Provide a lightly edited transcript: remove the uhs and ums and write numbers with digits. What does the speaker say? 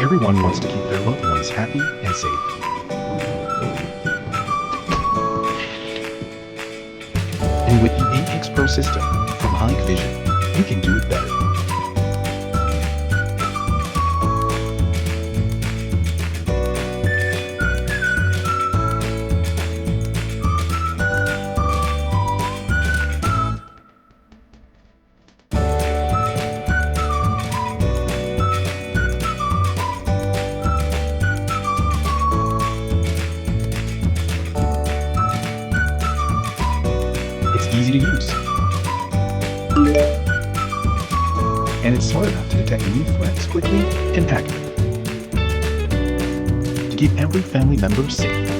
Everyone wants to keep their loved ones happy and safe. And with the 8X Pro system from Hike Vision, you can do it better. It's easy to use. And it's smart enough to detect new threats quickly and accurately to keep every family member safe.